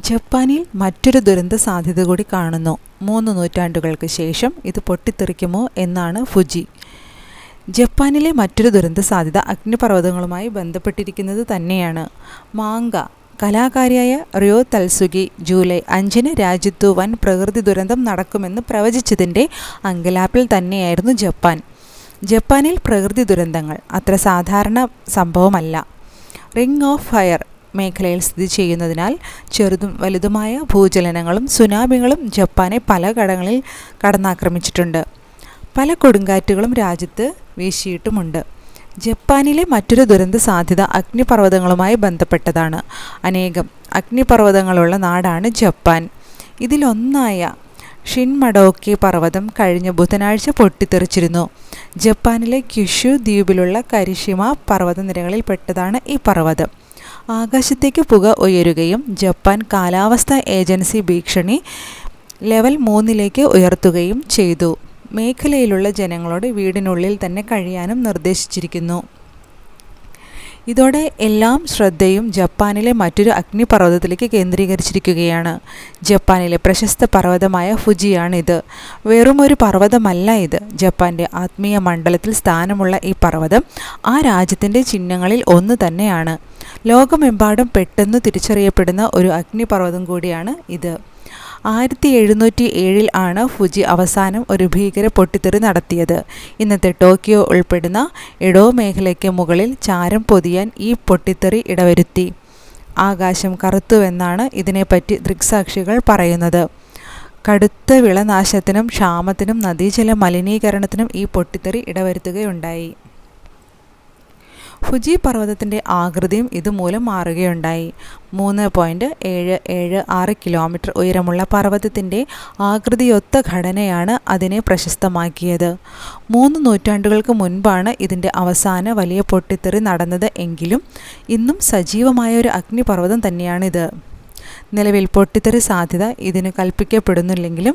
ജപ്പാനിൽ മറ്റൊരു ദുരന്ത സാധ്യത കൂടി കാണുന്നു. 3 നൂറ്റാണ്ടുകൾക്ക് ശേഷം ഇത് പൊട്ടിത്തെറിക്കുമോ എന്നാണ് ഫുജി. ജപ്പാനിലെ മറ്റൊരു ദുരന്ത സാധ്യത അഗ്നിപർവ്വതങ്ങളുമായി ബന്ധപ്പെട്ടിരിക്കുന്നത് തന്നെയാണ്. മാങ്ക കലാകാരിയായ റിയോ തൽസുഗി ജൂലൈ 5-ന് രാജ്യത്തു വൻ പ്രകൃതി ദുരന്തം നടക്കുമെന്ന് പ്രവചിച്ചതിൻ്റെ അങ്കലാപ്പിൽ തന്നെയായിരുന്നു ജപ്പാൻ. ജപ്പാനിൽ പ്രകൃതി ദുരന്തങ്ങൾ അത്ര സാധാരണ സംഭവമല്ല. റിംഗ് ഓഫ് ഫയർ മേഖലയിൽ സ്ഥിതി ചെയ്യുന്നതിനാൽ ചെറുതും വലുതുമായ ഭൂചലനങ്ങളും സുനാമികളും ജപ്പാനെ പല ഘട്ടങ്ങളിൽ കടന്നാക്രമിച്ചിട്ടുണ്ട്. പല കൊടുങ്കാറ്റുകളും രാജ്യത്ത് വീശിയിട്ടുമുണ്ട്. ജപ്പാനിലെ മറ്റൊരു ദുരന്ത സാധ്യത അഗ്നിപർവ്വതങ്ങളുമായി ബന്ധപ്പെട്ടതാണ്. അനേകം അഗ്നിപർവ്വതങ്ങളുള്ള നാടാണ് ജപ്പാൻ. ഇതിലൊന്നായ ഷിൻമഡോക്കി പർവ്വതം കഴിഞ്ഞ ബുധനാഴ്ച പൊട്ടിത്തെറിച്ചിരുന്നു. ജപ്പാനിലെ ക്യുഷു ദ്വീപിലുള്ള കരിഷിമ പർവ്വതനിരകളിൽപ്പെട്ടതാണ് ഈ പർവ്വതം. ആകാശത്തേക്ക് പുക ഉയരുകയും ജപ്പാൻ കാലാവസ്ഥാ ഏജൻസി ഭീഷണി ലെവൽ 3-ലേക്ക് ഉയർത്തുകയും ചെയ്തു. മേഖലയിലുള്ള ജനങ്ങളോട് വീടിനുള്ളിൽ തന്നെ കഴിയാനും നിർദ്ദേശിച്ചിരിക്കുന്നു. ഇതോടെ എല്ലാം ശ്രദ്ധയും ജപ്പാനിലെ മറ്റൊരു അഗ്നിപർവ്വതത്തിലേക്ക് കേന്ദ്രീകരിച്ചിരിക്കുകയാണ്. ജപ്പാനിലെ പ്രശസ്ത പർവ്വതമായ ഫുജിയാണിത്. വെറുമൊരു പർവ്വതമല്ല ഇത്. ജപ്പാൻ്റെ ആത്മീയ മണ്ഡലത്തിൽ സ്ഥാനമുള്ള ഈ പർവ്വതം ആ രാജ്യത്തിൻ്റെ ചിഹ്നങ്ങളിൽ ഒന്ന് തന്നെയാണ്. ലോകമെമ്പാടും പെട്ടെന്ന് തിരിച്ചറിയപ്പെടുന്ന ഒരു അഗ്നിപർവ്വതം കൂടിയാണ് ഇത്. 1707 ആണ് ഫുജി അവസാനം ഒരു ഭീകര പൊട്ടിത്തെറി നടത്തിയത്. ഇന്നത്തെ ടോക്കിയോ ഉൾപ്പെടുന്ന എഡോ മേഖലയ്ക്ക് മുകളിൽ ചാരം പൊതിയാൻ ഈ പൊട്ടിത്തെറി ഇടവരുത്തി. ആകാശം കറുത്തുവെന്നാണ് ഇതിനെപ്പറ്റി ദൃക്സാക്ഷികൾ പറയുന്നത്. കടുത്ത വിളനാശത്തിനും ക്ഷാമത്തിനും നദീജല മലിനീകരണത്തിനും ഈ പൊട്ടിത്തെറി ഇടവരുത്തുകയുണ്ടായി. ഫുജി പർവ്വതത്തിൻ്റെ ആകൃതിയും ഇതുമൂലം മാറുകയുണ്ടായി. 3.776 കിലോമീറ്റർ ഉയരമുള്ള പർവ്വതത്തിൻ്റെ ആകൃതിയൊത്ത ഘടനയാണ് അതിനെ പ്രശസ്തമാക്കിയത്. 3 നൂറ്റാണ്ടുകൾക്ക് മുൻപാണ് ഇതിൻ്റെ അവസാന വലിയ പൊട്ടിത്തെറി നടന്നത് എങ്കിലും ഇന്നും സജീവമായ ഒരു അഗ്നിപർവ്വതം തന്നെയാണിത്. നിലവിൽ പൊട്ടിത്തെറി സാധ്യത ഇതിന് കൽപ്പിക്കപ്പെടുന്നില്ലെങ്കിലും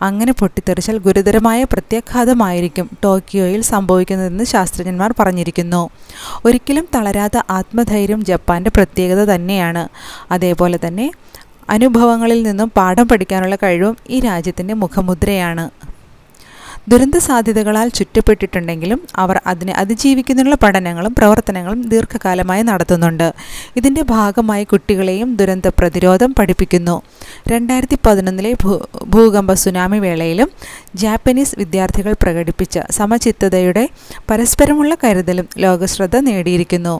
അങ്ങനെ പൊട്ടിത്തെറിച്ചാൽ ഗുരുതരമായ പ്രത്യാഘാതമായിരിക്കും ടോക്കിയോയിൽ സംഭവിക്കുന്നതെന്ന് ശാസ്ത്രജ്ഞന്മാർ പറഞ്ഞിരിക്കുന്നു. ഒരിക്കലും തളരാത്ത ആത്മധൈര്യം ജപ്പാൻ്റെ പ്രത്യേകത തന്നെയാണ്. അതേപോലെ തന്നെ അനുഭവങ്ങളിൽ നിന്നും പാഠം പഠിക്കാനുള്ള കഴിവും ഈ രാജ്യത്തിൻ്റെ മുഖമുദ്രയാണ്. ദുരന്ത സാധ്യതകളാൽ ചുറ്റപ്പെട്ടിട്ടുണ്ടെങ്കിലും അവർ അതിനെ അതിജീവിക്കുന്നതിനുള്ള പഠനങ്ങളും പ്രവർത്തനങ്ങളും ദീർഘകാലമായി നടത്തുന്നുണ്ട്. ഇതിൻ്റെ ഭാഗമായി കുട്ടികളെയും ദുരന്ത പ്രതിരോധം പഠിപ്പിക്കുന്നു. 2011 ഭൂകമ്പ സുനാമി വേളയിലും ജാപ്പനീസ് വിദ്യാർത്ഥികൾ പ്രകടിപ്പിച്ച സമചിത്തതയുടെ പരസ്പരമുള്ള കരുതലും ലോകശ്രദ്ധ നേടിയിരിക്കുന്നു.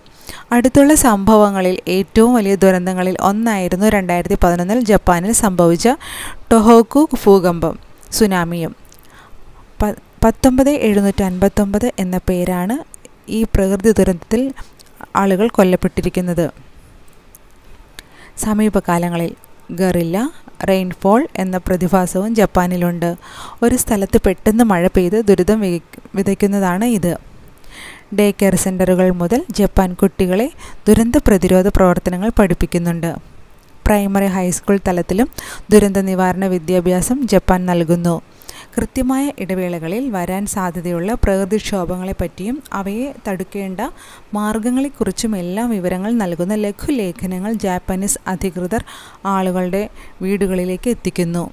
അടുത്തുള്ള സംഭവങ്ങളിൽ ഏറ്റവും വലിയ ദുരന്തങ്ങളിൽ ഒന്നായിരുന്നു 2011 ജപ്പാനിൽ സംഭവിച്ച ടൊഹോക്കു ഭൂകമ്പം സുനാമിയും. 19759 എന്ന പേരാണ് ഈ പ്രകൃതി ദുരന്തത്തിൽ ആളുകൾ കൊല്ലപ്പെട്ടിരിക്കുന്നത്. സമീപകാലങ്ങളിൽ ഗറില്ല റെയിൻഫോൾ എന്ന പ്രതിഭാസവും ജപ്പാനിലുണ്ട്. ഒരു സ്ഥലത്ത് പെട്ടെന്ന് മഴ പെയ്ത് ദുരിതം വിതയ്ക്കുന്നതാണ് ഇത്. ഡേ കെയർ സെൻ്ററുകൾ മുതൽ ജപ്പാൻ കുട്ടികളെ ദുരന്ത പ്രതിരോധ പ്രവർത്തനങ്ങൾ പഠിപ്പിക്കുന്നുണ്ട്. പ്രൈമറി ഹൈസ്കൂൾ തലത്തിലും ദുരന്ത നിവാരണ വിദ്യാഭ്യാസം ജപ്പാൻ നൽകുന്നു. കൃത്യമായ ഇടവേളകളിൽ വരാൻ സാധ്യതയുള്ള പ്രകൃതിക്ഷോഭങ്ങളെപ്പറ്റിയും അവയെ തടുക്കേണ്ട മാർഗങ്ങളെക്കുറിച്ചുമെല്ലാം വിവരങ്ങൾ നൽകുന്ന ലഘുലേഖനങ്ങൾ ജാപ്പനീസ് അധികൃതർ ആളുകളുടെ വീടുകളിലേക്ക് എത്തിക്കുന്നു.